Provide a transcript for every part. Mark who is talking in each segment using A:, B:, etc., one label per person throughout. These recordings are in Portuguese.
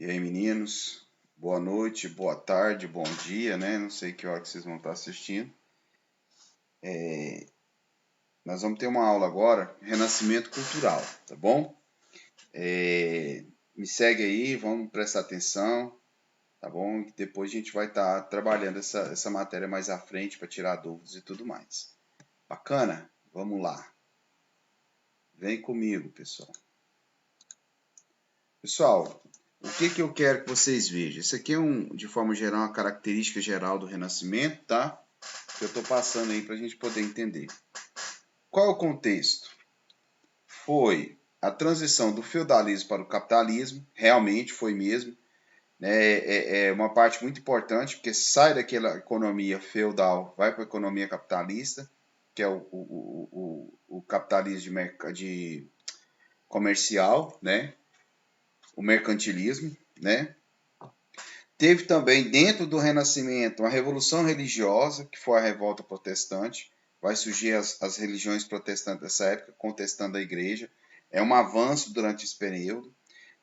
A: E aí, meninos? Boa noite, boa tarde, bom dia, né? Não sei que hora que vocês vão estar assistindo. Nós vamos ter uma aula agora, Renascimento Cultural, tá bom? Me segue aí, vamos prestar atenção, tá bom? Depois a gente vai estar trabalhando essa matéria mais à frente para tirar dúvidas e tudo mais. Bacana? Vamos lá. Vem comigo, pessoal. Pessoal, o que eu quero que vocês vejam? Isso aqui é, de forma geral, uma característica geral do Renascimento, tá? Que eu estou passando aí para a gente poder entender. Qual é o contexto? Foi a transição do feudalismo para o capitalismo, realmente foi mesmo. É uma parte muito importante, porque sai daquela economia feudal, vai para a economia capitalista, que é o capitalismo de comercial, né? O mercantilismo, né? Teve também, dentro do Renascimento, uma revolução religiosa, que foi a revolta protestante. Vai surgir as religiões protestantes dessa época, contestando a igreja. É um avanço durante esse período.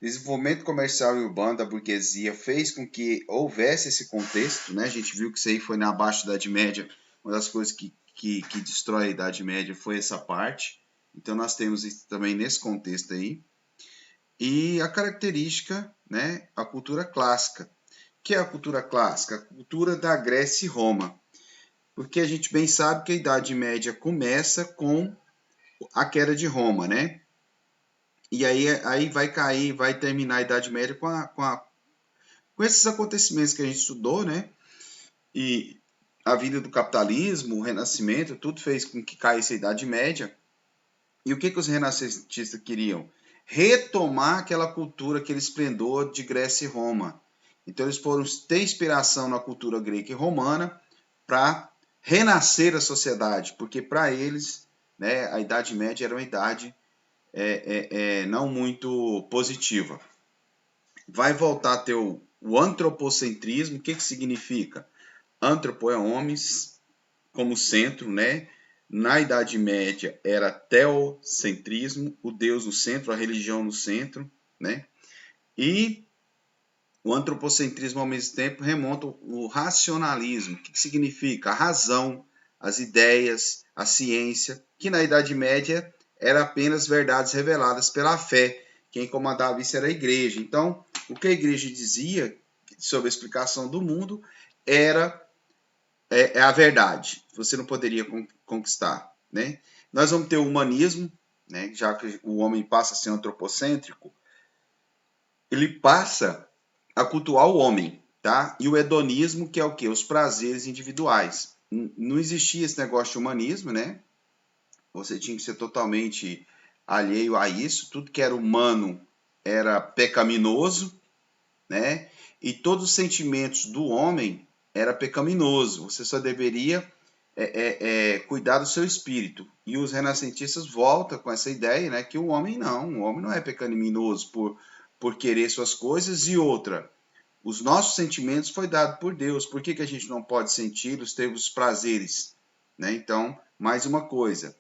A: Desenvolvimento comercial e urbano da burguesia fez com que houvesse esse contexto, né? A gente viu que isso aí foi na Baixa Idade Média. Uma das coisas que destrói a Idade Média foi essa parte. Então, nós temos isso também nesse contexto aí. E a característica, né? A cultura clássica. Que é a cultura clássica? A cultura da Grécia e Roma. Porque a gente bem sabe que a Idade Média começa com a queda de Roma, né? E aí vai cair, vai terminar a Idade Média com esses acontecimentos que a gente estudou, né? E a vida do capitalismo, o renascimento, tudo fez com que caísse a Idade Média. E o que os renascentistas queriam? Retomar aquela cultura, aquele esplendor de Grécia e Roma. Então eles foram ter inspiração na cultura grega e romana para renascer a sociedade, porque para eles, né, a Idade Média era uma idade não muito positiva. Vai voltar a ter o antropocentrismo. O que significa? Antropo é homens como centro, né? Na Idade Média era teocentrismo, o Deus no centro, a religião no centro, né? E o antropocentrismo, ao mesmo tempo, remonta o racionalismo. O que significa? A razão, as ideias, a ciência, que na Idade Média era apenas verdades reveladas pela fé. Quem comandava isso era a igreja. Então, o que a igreja dizia sobre a explicação do mundo era a verdade. Você não poderia conquistar, né? Nós vamos ter o humanismo, né? Já que o homem passa a ser antropocêntrico, ele passa a cultuar o homem, tá? E o hedonismo, que é o quê? Os prazeres individuais. Não existia esse negócio de humanismo, né? Você tinha que ser totalmente alheio a isso. Tudo que era humano era pecaminoso, né? E todos os sentimentos do homem era pecaminoso. Você só deveria cuidar do seu espírito. E os renascentistas voltam com essa ideia, né? Que o homem não é pecaminoso por querer suas coisas. E outra, os nossos sentimentos foi dado por Deus. Por que a gente não pode sentir os teus prazeres? Né? Então, mais uma coisa.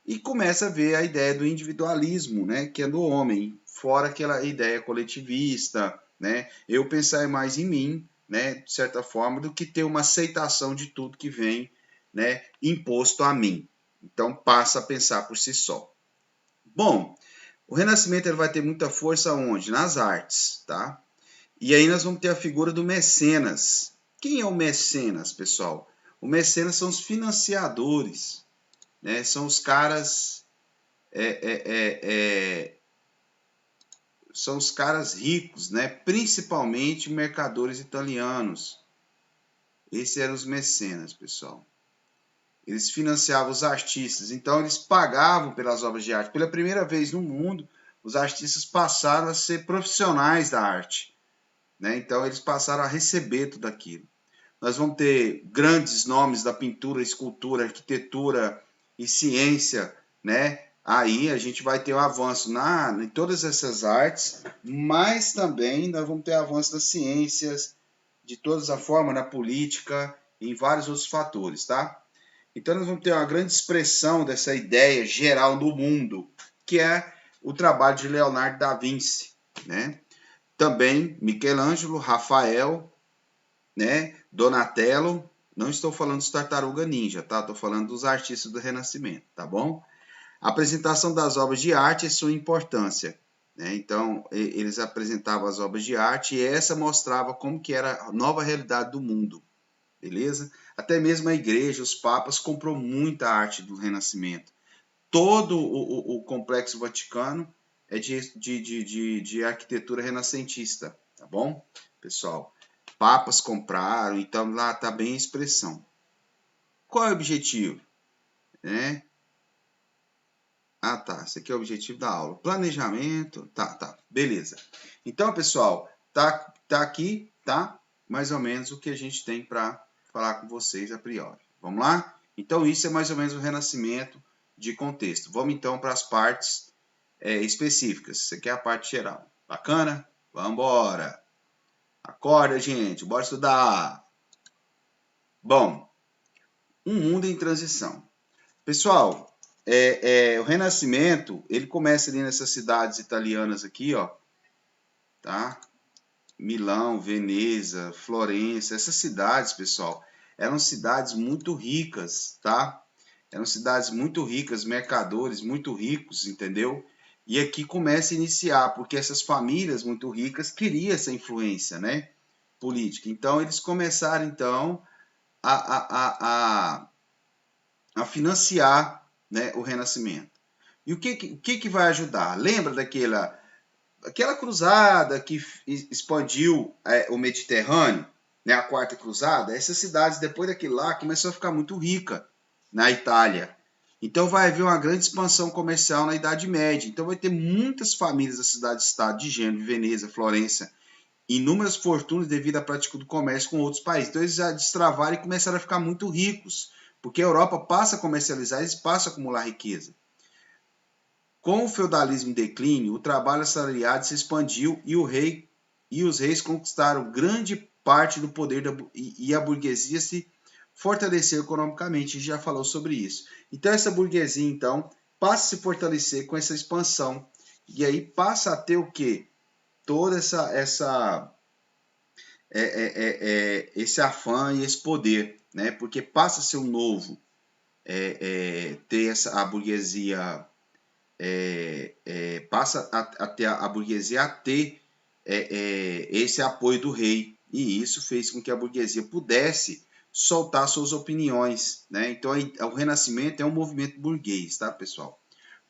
A: E começa a ver a ideia do individualismo, né? Que é do homem, fora aquela ideia coletivista, né? Eu pensar mais em mim, né? De certa forma, do que ter uma aceitação de tudo que vem, né? Imposto a mim. Então, passa a pensar por si só. Bom, o Renascimento ele vai ter muita força onde? Nas artes, tá? E aí nós vamos ter a figura do mecenas. Quem é o mecenas, pessoal? O mecenas são os financiadores, né? São os caras são os caras ricos, né? Principalmente mercadores italianos. Esses eram os mecenas, pessoal. Eles financiavam os artistas, então eles pagavam pelas obras de arte. Pela primeira vez no mundo, os artistas passaram a ser profissionais da arte, né? Então eles passaram a receber tudo aquilo. Nós vamos ter grandes nomes da pintura, escultura, arquitetura e ciência, né? Aí a gente vai ter um avanço em todas essas artes, mas também nós vamos ter avanço das ciências, de todas as formas, na política e em vários outros fatores, tá? Então nós vamos ter uma grande expressão dessa ideia geral do mundo, que é o trabalho de Leonardo da Vinci, né? Também Michelangelo, Rafael, né? Donatello. Não estou falando dos Tartaruga Ninja, tá? Estou falando dos artistas do Renascimento, tá bom? A apresentação das obras de arte e sua importância, né? Então, eles apresentavam as obras de arte e essa mostrava como que era a nova realidade do mundo, beleza? Até mesmo a igreja, os papas, comprou muita arte do Renascimento. Todo o Complexo Vaticano é de arquitetura renascentista, tá bom, pessoal? Papas compraram, então lá está bem a expressão. Qual é o objetivo? Né? Ah, tá. Esse aqui é o objetivo da aula. Planejamento. Tá. Beleza. Então, pessoal, tá aqui, tá? Mais ou menos o que a gente tem para falar com vocês a priori. Vamos lá? Então, isso é mais ou menos o renascimento de contexto. Vamos então para as partes específicas. Isso aqui é a parte geral. Bacana? Vamos embora. Acorda, gente. Bora estudar. Bom, um mundo em transição. Pessoal, o Renascimento, ele começa ali nessas cidades italianas aqui, ó, tá? Milão, Veneza, Florença, essas cidades, pessoal, eram cidades muito ricas, tá? Eram cidades muito ricas, mercadores muito ricos, entendeu? E aqui começa a iniciar, porque essas famílias muito ricas queriam essa influência, né? Política. Então, eles começaram, então, a financiar, né, o Renascimento. E o que vai ajudar? Lembra aquela cruzada que expandiu o Mediterrâneo, né, a Quarta Cruzada? Essas cidades, depois daquilo lá, começou a ficar muito rica na Itália. Então vai haver uma grande expansão comercial na Idade Média. Então vai ter muitas famílias da cidade-estado de Gênova, Veneza, Florença, inúmeras fortunas devido à prática do comércio com outros países. Então eles já destravaram e começaram a ficar muito ricos, porque a Europa passa a comercializar, eles passam a acumular riqueza. Com o feudalismo em declínio, o trabalho assalariado se expandiu e os reis conquistaram grande parte do poder e a burguesia se fortaleceu economicamente. A gente já falou sobre isso. Então essa burguesia então passa a se fortalecer com essa expansão e aí passa a ter o quê? Toda esse afã e esse poder, né? Porque passa a ser um novo, ter a burguesia, passa a ter a burguesia a ter esse apoio do rei, e isso fez com que a burguesia pudesse soltar suas opiniões, né? Então o Renascimento é um movimento burguês, tá, pessoal?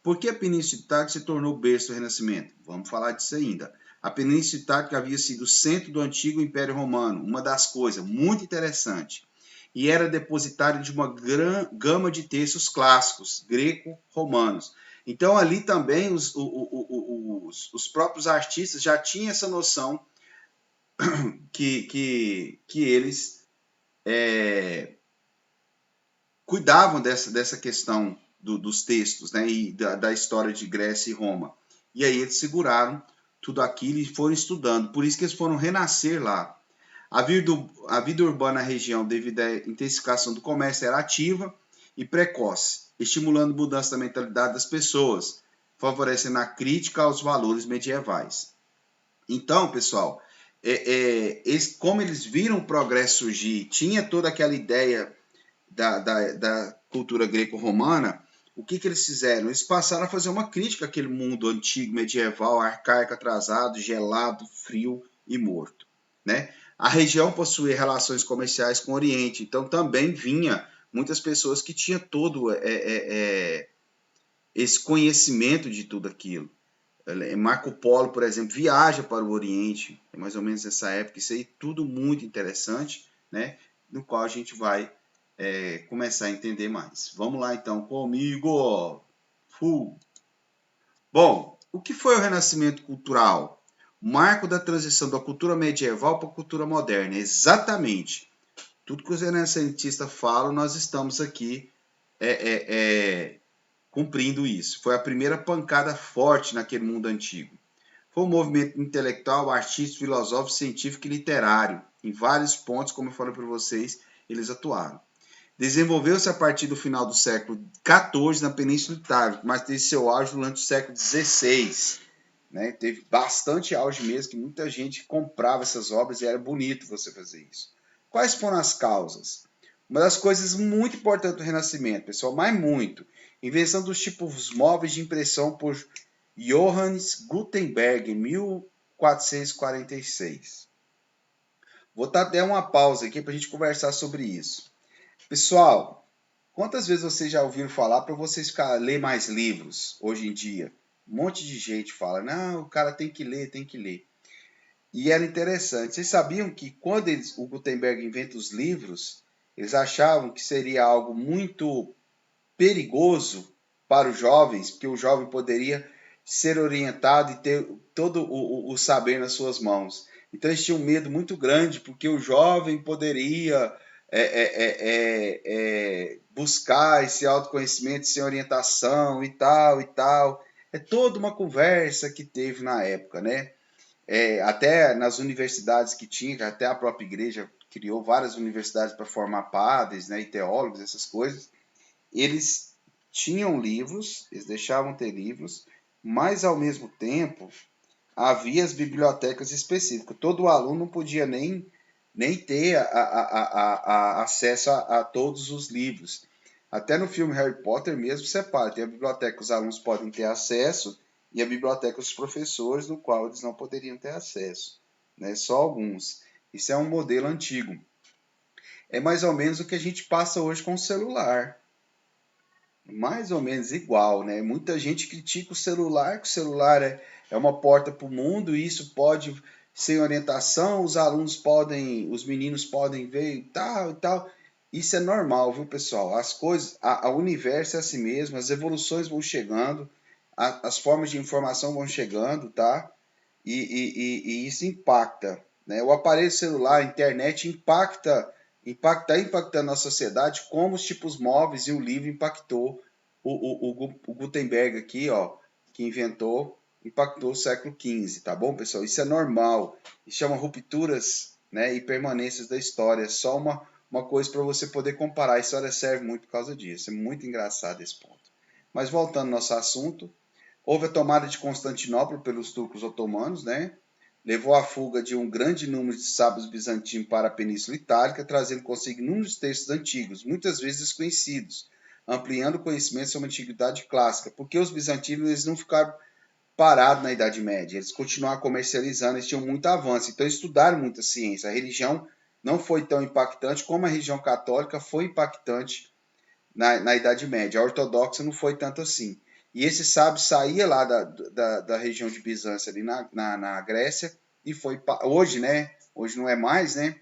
A: Por que a Península Itálica se tornou berço do Renascimento? Vamos falar disso ainda. A Península Itálica havia sido o centro do antigo Império Romano, uma das coisas muito interessante, e era depositário de uma gama de textos clássicos greco-romanos. Então ali também os próprios artistas já tinham essa noção que eles cuidavam dessa questão dos textos, né, e da história de Grécia e Roma. E aí eles seguraram tudo aquilo e foram estudando. Por isso que eles foram renascer lá. A vida urbana na região, devido à intensificação do comércio, era ativa e precoce, estimulando mudança da mentalidade das pessoas, favorecendo a crítica aos valores medievais. Então, pessoal, como eles viram o progresso surgir, tinha toda aquela ideia da cultura greco-romana, o que eles fizeram? Eles passaram a fazer uma crítica àquele mundo antigo, medieval, arcaico, atrasado, gelado, frio e morto, né? A região possuía relações comerciais com o Oriente, então também vinha muitas pessoas que tinham todo esse conhecimento de tudo aquilo. Marco Polo, por exemplo, viaja para o Oriente, é mais ou menos nessa época, isso aí tudo muito interessante, né? No qual a gente vai começar a entender mais. Vamos lá então comigo. Bom, o que foi o Renascimento cultural? Marco da transição da cultura medieval para a cultura moderna. Exatamente. Tudo que os renascentistas falam, nós estamos aqui cumprindo isso. Foi a primeira pancada forte naquele mundo antigo. Foi um movimento intelectual, artístico, filosófico, científico e literário. Em vários pontos, como eu falei para vocês, eles atuaram. Desenvolveu-se a partir do final do século XIV na Península Itálica, mas teve seu auge durante o século XVI. né? Teve bastante auge mesmo, que muita gente comprava essas obras e era bonito você fazer isso. Quais foram as causas? Uma das coisas muito importantes do Renascimento, pessoal, mas muito, invenção dos tipos móveis de impressão por Johannes Gutenberg, em 1446. Vou dar até uma pausa aqui para a gente conversar sobre isso. Pessoal, quantas vezes vocês já ouviram falar para vocês ler mais livros hoje em dia? Um monte de gente fala, não, o cara tem que ler, tem que ler. E era interessante. Vocês sabiam que quando o Gutenberg inventa os livros, eles achavam que seria algo muito perigoso para os jovens, porque o jovem poderia ser orientado e ter todo o saber nas suas mãos. Então eles tinham um medo muito grande, porque o jovem poderia buscar esse autoconhecimento sem orientação e tal e tal. É toda uma conversa que teve na época, né? Até nas universidades que tinha, até a própria igreja criou várias universidades para formar padres, né, e teólogos, essas coisas. Eles tinham livros, eles deixavam ter livros, mas ao mesmo tempo havia as bibliotecas específicas. Todo aluno não podia nem ter acesso a todos os livros. Até no filme Harry Potter mesmo separa. Tem a biblioteca que os alunos podem ter acesso e a biblioteca dos professores, no qual eles não poderiam ter acesso, né? Só alguns. Isso é um modelo antigo. É mais ou menos o que a gente passa hoje com o celular. Mais ou menos igual, né? Muita gente critica o celular, que o celular é uma porta para o mundo, e isso pode, sem orientação, os alunos podem, os meninos podem ver e tal e tal. Isso é normal, viu, pessoal? As coisas, o universo é assim mesmo, as evoluções vão chegando, as formas de informação vão chegando, tá? E isso impacta, né? O aparelho celular, a internet está impactando a sociedade como os tipos móveis e o livro impactou o Gutenberg aqui, ó, que impactou o século XV, tá bom, pessoal? Isso é normal, isso chama rupturas, né, e permanências da história, só uma coisa para você poder comparar, a história serve muito por causa disso, é muito engraçado esse ponto. Mas voltando ao nosso assunto, houve a tomada de Constantinopla pelos turcos otomanos, né? Levou à fuga de um grande número de sábios bizantinos para a Península Itálica, trazendo consigo inúmeros textos antigos, muitas vezes desconhecidos, ampliando o conhecimento sobre a antiguidade clássica, porque os bizantinos eles não ficaram parados na Idade Média, eles continuaram comercializando, eles tinham muito avanço, então estudaram muita ciência. A religião não foi tão impactante como a religião católica foi impactante na Idade Média. A ortodoxa não foi tanto assim. E esse sábio saía lá da região de Bizâncio, ali na Grécia, e foi hoje, né? Hoje não é mais, né?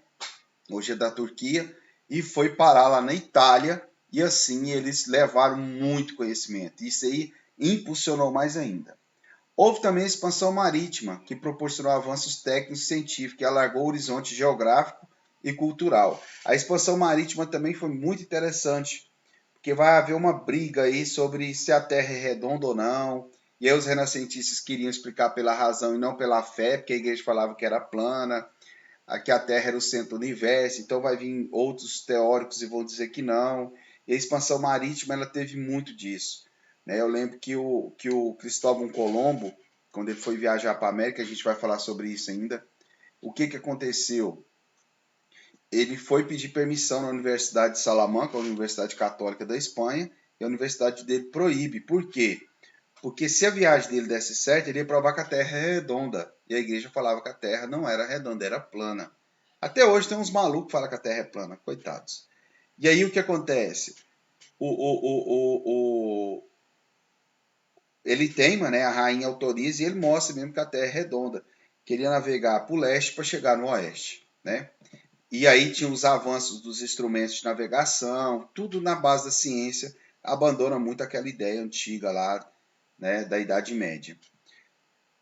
A: Hoje é da Turquia, e foi parar lá na Itália, e assim eles levaram muito conhecimento. Isso aí impulsionou mais ainda. Houve também a expansão marítima, que proporcionou avanços técnicos e científicos, que alargou o horizonte geográfico e cultural. A expansão marítima também foi muito interessante, porque vai haver uma briga aí sobre se a Terra é redonda ou não. E aí os renascentistas queriam explicar pela razão e não pela fé, porque a igreja falava que era plana, que a Terra era o centro do universo. Então vai vir outros teóricos e vão dizer que não. E a expansão marítima ela teve muito disso, né? Eu lembro que o Cristóvão Colombo, quando ele foi viajar para a América, a gente vai falar sobre isso ainda. O que aconteceu? Ele foi pedir permissão na Universidade de Salamanca, a Universidade Católica da Espanha, e a universidade dele proíbe. Por quê? Porque se a viagem dele desse certo, ele ia provar que a Terra é redonda. E a igreja falava que a Terra não era redonda, era plana. Até hoje tem uns malucos que falam que a Terra é plana, coitados. E aí o que acontece? Ele teima, né? A rainha autoriza e ele mostra mesmo que a Terra é redonda. Queria navegar para o leste para chegar no oeste, né? E aí tinha os avanços dos instrumentos de navegação, tudo na base da ciência, abandona muito aquela ideia antiga lá, né, da Idade Média.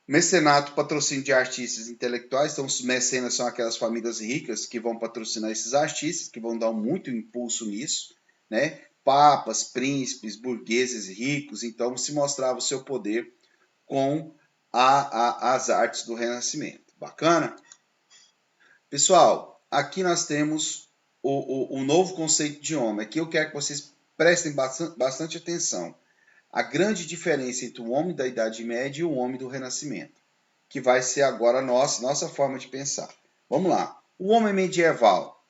A: Mecenato, patrocínio de artistas intelectuais, então os mecenas são aquelas famílias ricas que vão patrocinar esses artistas, que vão dar muito impulso nisso, né? Papas, príncipes, burgueses ricos, então se mostrava o seu poder com as artes do Renascimento. Bacana? Pessoal, aqui nós temos o novo conceito de homem. Aqui eu quero que vocês prestem bastante atenção. A grande diferença entre o homem da Idade Média e o homem do Renascimento. que vai ser agora a nossa forma de pensar. Vamos lá. O homem medieval,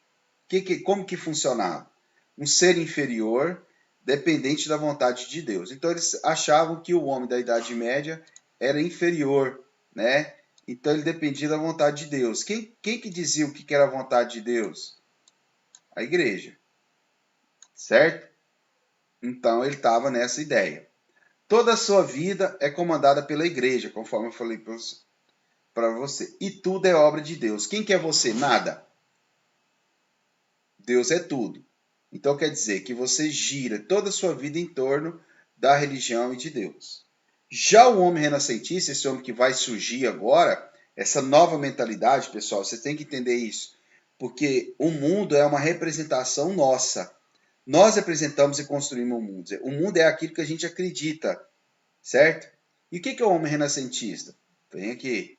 A: como que funcionava? Um ser inferior, dependente da vontade de Deus. Então eles achavam que o homem da Idade Média era inferior, né? Então ele dependia da vontade de Deus. Quem que dizia o que era a vontade de Deus? A igreja, certo? Então ele estava nessa ideia. Toda a sua vida é comandada pela igreja, conforme eu falei para você. E tudo é obra de Deus. Quem que é você? Nada. Deus é tudo. Então quer dizer que você gira toda a sua vida em torno da religião e de Deus. Já o homem renascentista, esse homem que vai surgir agora, essa nova mentalidade, pessoal, você tem que entender isso. Porque o mundo é uma representação nossa. Nós representamos e construímos o mundo. O mundo é aquilo que a gente acredita, certo? E o que é o homem renascentista? Vem aqui,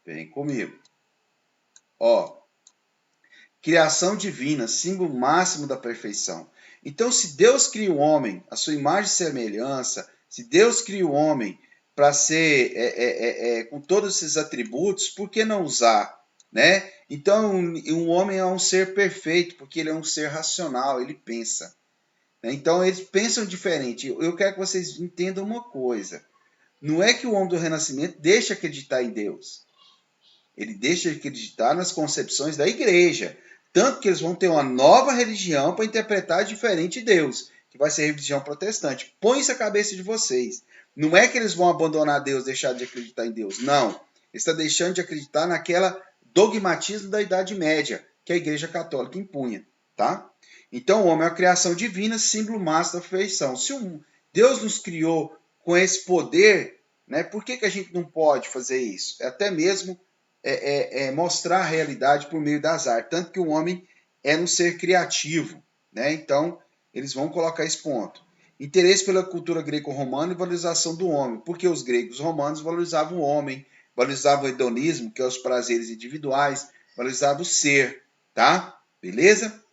A: vem comigo. Ó, criação divina, símbolo máximo da perfeição. Então, se Deus cria o homem, a sua imagem e semelhança, se Deus cria o homem para ser com todos esses atributos, por que não usar? Né? Então, um homem é um ser perfeito, porque ele é um ser racional, ele pensa. Então, eles pensam diferente. Eu quero que vocês entendam uma coisa. Não é que o homem do Renascimento deixa de acreditar em Deus. Ele deixa de acreditar nas concepções da igreja. Tanto que eles vão ter uma nova religião para interpretar diferente de Deus, que vai ser a religião protestante. Põe isso na cabeça de vocês. Não é que eles vão abandonar Deus, deixar de acreditar em Deus. Não. Ele está deixando de acreditar naquela dogmatismo da Idade Média, que a Igreja Católica impunha. Tá? Então, o homem é uma criação divina, símbolo máximo da perfeição. Se Deus nos criou com esse poder, né, por que a gente não pode fazer isso? Até mesmo mostrar a realidade por meio das artes. Tanto que o homem é um ser criativo. Né? Então, eles vão colocar esse ponto. Interesse pela cultura greco-romana e valorização do homem. Porque os gregos romanos valorizavam o homem, valorizavam o hedonismo, que é os prazeres individuais, valorizavam o ser. Tá? Beleza?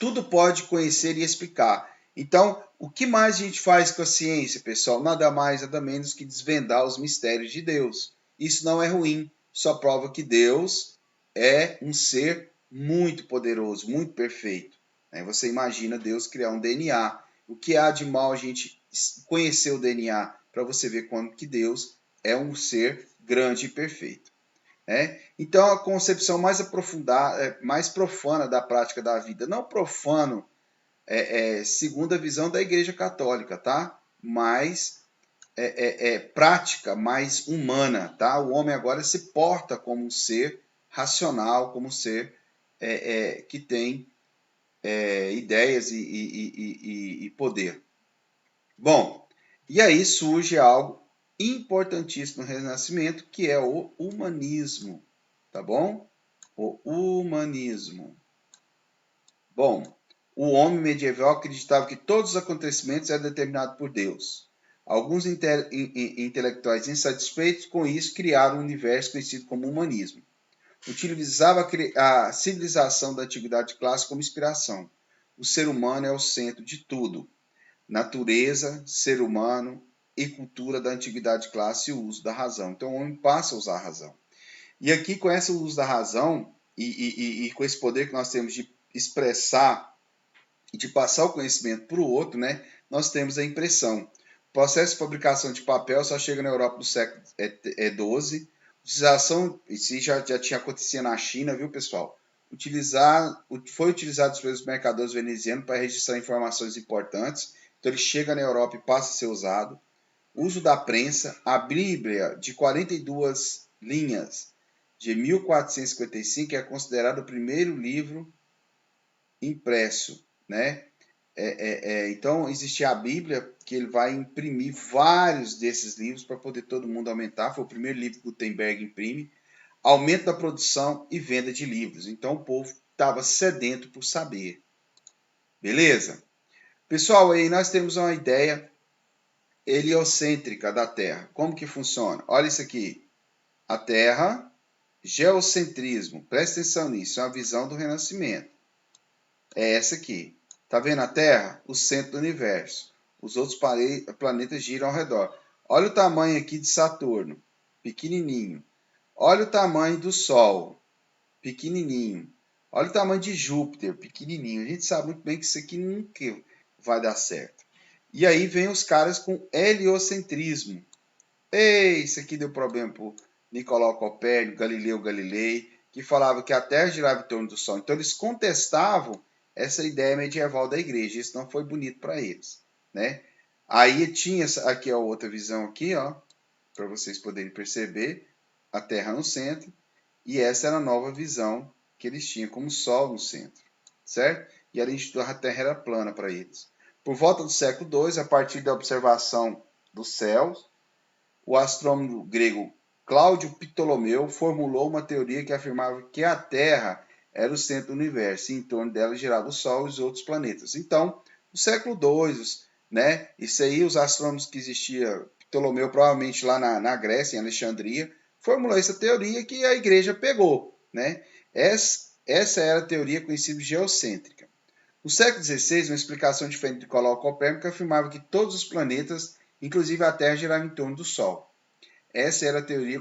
A: Tudo pode conhecer e explicar. Então, o que mais a gente faz com a ciência, pessoal? Nada mais, nada menos que desvendar os mistérios de Deus. Isso não é ruim, só prova que Deus é um ser muito poderoso, muito perfeito. Você imagina Deus criar um DNA. O que há de mal a gente conhecer o DNA para você ver quando que Deus é um ser grande e perfeito. Então, a concepção mais aprofundada, mais profana da prática da vida, não profano segundo a visão da Igreja Católica, tá? Mas prática, mais humana, tá? O homem agora se porta como um ser racional, como um ser que tem ideias e poder. Bom, e aí surge algo importantíssimo no Renascimento, que é o humanismo, tá bom? O humanismo. Bom, o homem medieval acreditava que todos os acontecimentos eram determinados por Deus. Alguns intelectuais insatisfeitos com isso criaram um universo conhecido como humanismo. Utilizava a civilização da antiguidade clássica como inspiração. O ser humano é o centro de tudo. Natureza, ser humano e cultura da antiguidade clássica e o uso da razão. Então o homem passa a usar a razão. E aqui, com esse uso da razão e com esse poder que nós temos de expressar e de passar o conhecimento para o outro, né, nós temos a impressão. O processo de fabricação de papel só chega na Europa no século XII. Utilização, isso já tinha acontecido na China, viu, pessoal? Foi utilizado pelos mercadores venezianos para registrar informações importantes. Então, ele chega na Europa e passa a ser usado. Uso da prensa, a Bíblia de 42 linhas de 1455 é considerado o primeiro livro impresso, né? Então, existia a Bíblia, que ele vai imprimir vários desses livros para poder todo mundo aumentar. Foi o primeiro livro que Gutenberg imprime. Aumento da produção e venda de livros. Então, o povo estava sedento por saber. Beleza? Pessoal, aí nós temos uma ideia heliocêntrica da Terra. Como que funciona? Olha isso aqui. A Terra, geocentrismo. Presta atenção nisso. É uma visão do Renascimento. É essa aqui. Tá vendo a Terra? O centro do universo. Os outros planetas giram ao redor. Olha o tamanho aqui de Saturno. pequenininho. Olha o tamanho do Sol, pequenininho. Olha o tamanho de Júpiter, pequenininho. A gente sabe muito bem que isso aqui nunca vai dar certo. E aí vem os caras com heliocentrismo. Ei, isso aqui deu problema para Nicolau Copérnico, Galileu Galilei, que falava que a Terra girava em torno do Sol. Então eles contestavam essa ideia medieval da igreja. Isso não foi bonito para eles, né? Aí tinha aqui a outra visão aqui, ó, para vocês poderem perceber, a Terra no centro, e essa era a nova visão que eles tinham, como o Sol no centro, certo? E além de tudo, a Terra era plana para eles. Por volta do século II, a partir da observação dos céus, o astrônomo grego Cláudio Ptolomeu formulou uma teoria que afirmava que a Terra era o centro do universo e em torno dela girava o Sol e os outros planetas. Então, no século II, né, isso aí, os astrônomos que existiam, Ptolomeu provavelmente lá na Grécia, em Alexandria, formulou essa teoria que a igreja pegou, né? Essa era a teoria conhecida geocêntrica. No século XVI, uma explicação diferente de Nicolau Copérnico afirmava que todos os planetas, inclusive a Terra, giravam em torno do Sol. Essa era a teoria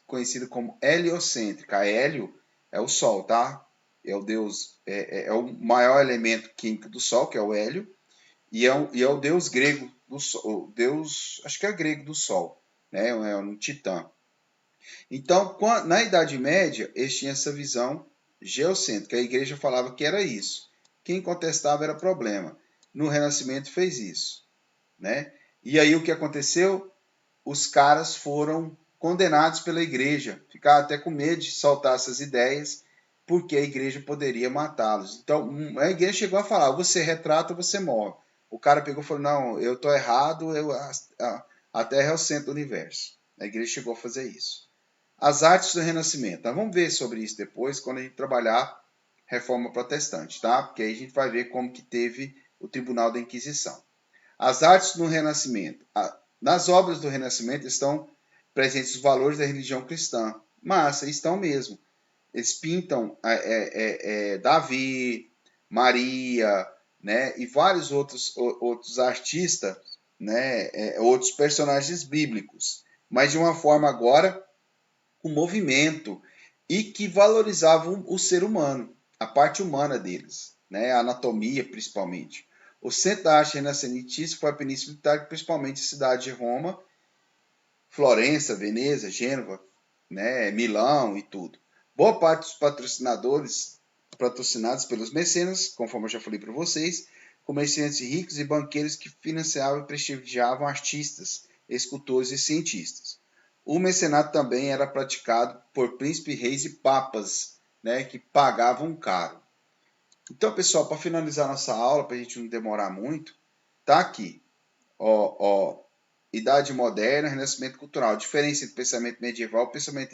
A: conhecida como heliocêntrica. A hélio é o Sol, tá? É o deus, é o maior elemento químico do Sol, que é o hélio, e é o deus grego do Sol, deus, acho que é grego do Sol, né? É um titã. Então, na Idade Média, eles tinham essa visão geocêntrica. A igreja falava que era isso. Quem contestava era problema. No Renascimento fez isso, né? E aí o que aconteceu? Os caras foram condenados pela igreja. Ficaram até com medo de soltar essas ideias, porque a igreja poderia matá-los. Então, a igreja chegou a falar, você retrata, você morre. O cara pegou e falou, não, eu estou errado, a Terra é o centro do universo. A igreja chegou a fazer isso. As artes do Renascimento. Nós vamos ver sobre isso depois, quando a gente trabalhar Reforma Protestante, tá? Porque aí a gente vai ver como que teve o Tribunal da Inquisição. As artes do Renascimento. Nas obras do Renascimento estão presentes os valores da religião cristã. Massa, estão mesmo. Eles pintam Davi, Maria, né? E vários outros artistas, né? Outros personagens bíblicos. Mas de uma forma agora com movimento e que valorizavam o ser humano, a parte humana deles, né? A anatomia principalmente. O centro da arte renascentista foi a Península Itálica, principalmente a cidade de Roma, Florença, Veneza, Gênova, né? Milão e tudo. Boa parte dos patrocinadores, patrocinados pelos mecenas, conforme eu já falei para vocês, comerciantes ricos e banqueiros que financiavam e prestigiavam artistas, escultores e cientistas. O mecenato também era praticado por príncipes, reis e papas, né, que pagavam caro. Então, pessoal, para finalizar nossa aula, para a gente não demorar muito, tá aqui. Idade Moderna, Renascimento Cultural. Diferença entre pensamento medieval e pensamento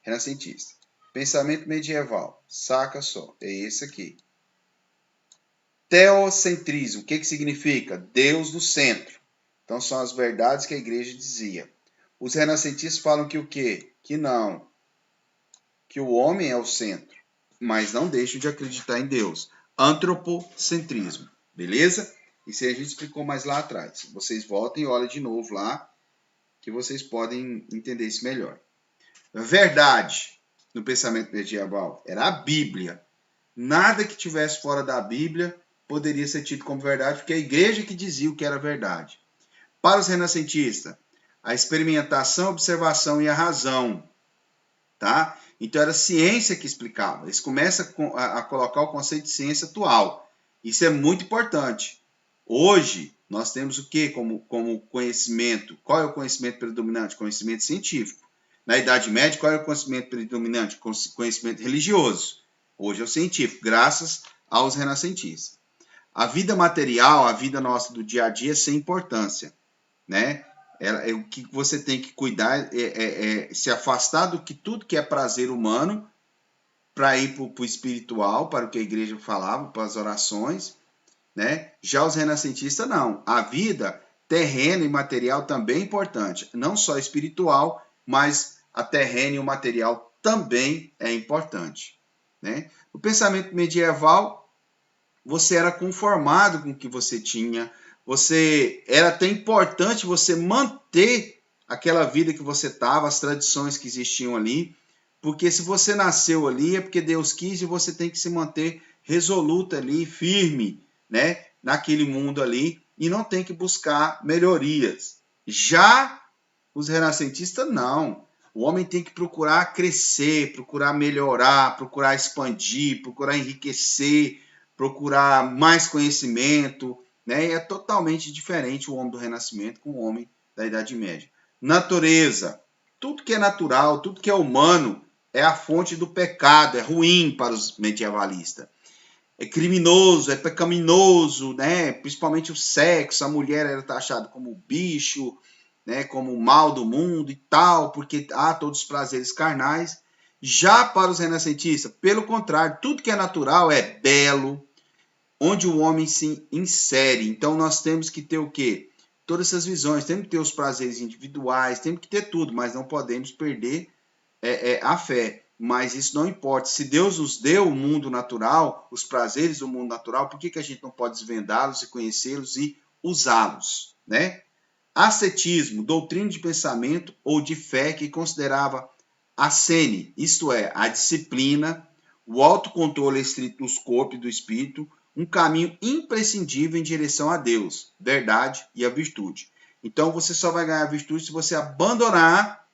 A: renascentista. Pensamento medieval, saca só, é esse aqui. Teocentrismo, o que significa? Deus no centro. Então, são as verdades que a igreja dizia. Os renascentistas falam que o quê? Que não. Que o homem é o centro. Mas não deixam de acreditar em Deus. Antropocentrismo. Beleza? Isso aí a gente explicou mais lá atrás. Vocês voltem e olhem de novo lá, que vocês podem entender isso melhor. Verdade no pensamento medieval era a Bíblia. Nada que tivesse fora da Bíblia poderia ser tido como verdade, porque é a igreja que dizia o que era verdade. Para os renascentistas, a experimentação, a observação e a razão, tá? Então era a ciência que explicava. Eles começam a colocar o conceito de ciência atual. Isso é muito importante. Hoje nós temos o que como conhecimento? Qual é o conhecimento predominante? Conhecimento científico. Na Idade Média, qual é o conhecimento predominante? Conhecimento religioso. Hoje é o científico, graças aos renascentistas. A vida material, a vida nossa do dia a dia, é sem importância, né? O que você tem que cuidar é se afastar do que tudo que é prazer humano para ir para o espiritual, para o que a igreja falava, para as orações, né? Já os renascentistas não. A vida terrena e material também é importante, não só espiritual, mas a terrena e o material também é importante, né? No pensamento medieval, você era conformado com o que você tinha, era até importante você manter aquela vida que você estava, as tradições que existiam ali, porque se você nasceu ali é porque Deus quis e você tem que se manter resoluta ali, firme, né, naquele mundo ali e não tem que buscar melhorias. Já os renascentistas não. O homem tem que procurar crescer, procurar melhorar, procurar expandir, procurar enriquecer, procurar mais conhecimento, né? E é totalmente diferente o homem do Renascimento com o homem da Idade Média. Natureza. Tudo que é natural, tudo que é humano é a fonte do pecado, é ruim para os medievalistas. É criminoso, é pecaminoso, né? Principalmente o sexo, a mulher era taxada como bicho, né? Como o mal do mundo e tal, porque há todos os prazeres carnais. Já para os renascentistas, pelo contrário, tudo que é natural é belo, onde o homem se insere. Então nós temos que ter o quê? Todas essas visões, temos que ter os prazeres individuais, temos que ter tudo, mas não podemos perder a fé. Mas isso não importa. Se Deus nos deu o mundo natural, os prazeres do mundo natural, por que a gente não pode desvendá-los e conhecê-los e usá-los, né? Ascetismo, doutrina de pensamento ou de fé que considerava a sene, isto é, a disciplina, o autocontrole estrito dos corpos e do espírito, um caminho imprescindível em direção a Deus, verdade e a virtude. Então você só vai ganhar a virtude se você abandonar,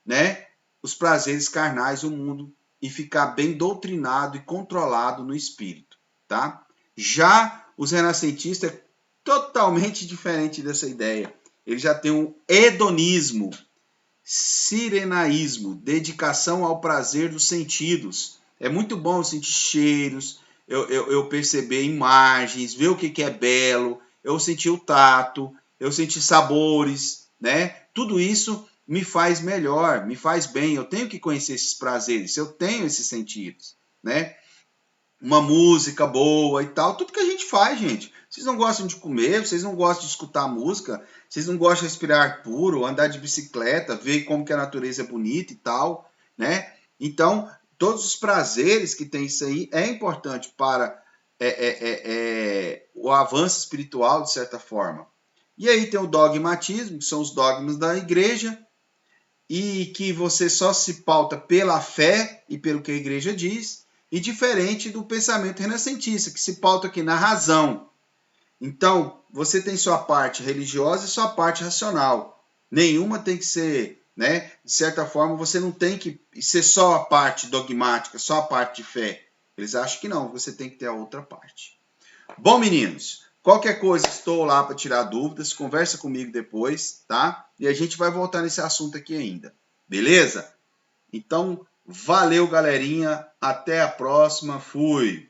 A: né, os prazeres carnais do mundo e ficar bem doutrinado e controlado no espírito, tá? Já os renascentistas é totalmente diferente dessa ideia. Ele já tem um hedonismo, sirenaísmo, dedicação ao prazer dos sentidos. É muito bom eu sentir cheiros, eu perceber imagens, ver o que é belo, eu sentir o tato, eu sentir sabores, né? Tudo isso me faz melhor, me faz bem. Eu tenho que conhecer esses prazeres, eu tenho esses sentidos, né? Uma música boa e tal, tudo que a gente faz, gente. Vocês não gostam de comer, vocês não gostam de escutar música, vocês não gostam de respirar ar puro, andar de bicicleta, ver como que a natureza é bonita e tal, né? Então, todos os prazeres que tem isso aí é importante para o avanço espiritual, de certa forma. E aí tem o dogmatismo, que são os dogmas da igreja, e que você só se pauta pela fé e pelo que a igreja diz, e diferente do pensamento renascentista, que se pauta aqui na razão. Então, você tem sua parte religiosa e sua parte racional. Nenhuma tem que ser, né? De certa forma, você não tem que ser só a parte dogmática, só a parte de fé. Eles acham que não, você tem que ter a outra parte. Bom, meninos, qualquer coisa, estou lá para tirar dúvidas, conversa comigo depois, tá? E a gente vai voltar nesse assunto aqui ainda, beleza? Então, valeu, galerinha, até a próxima, fui!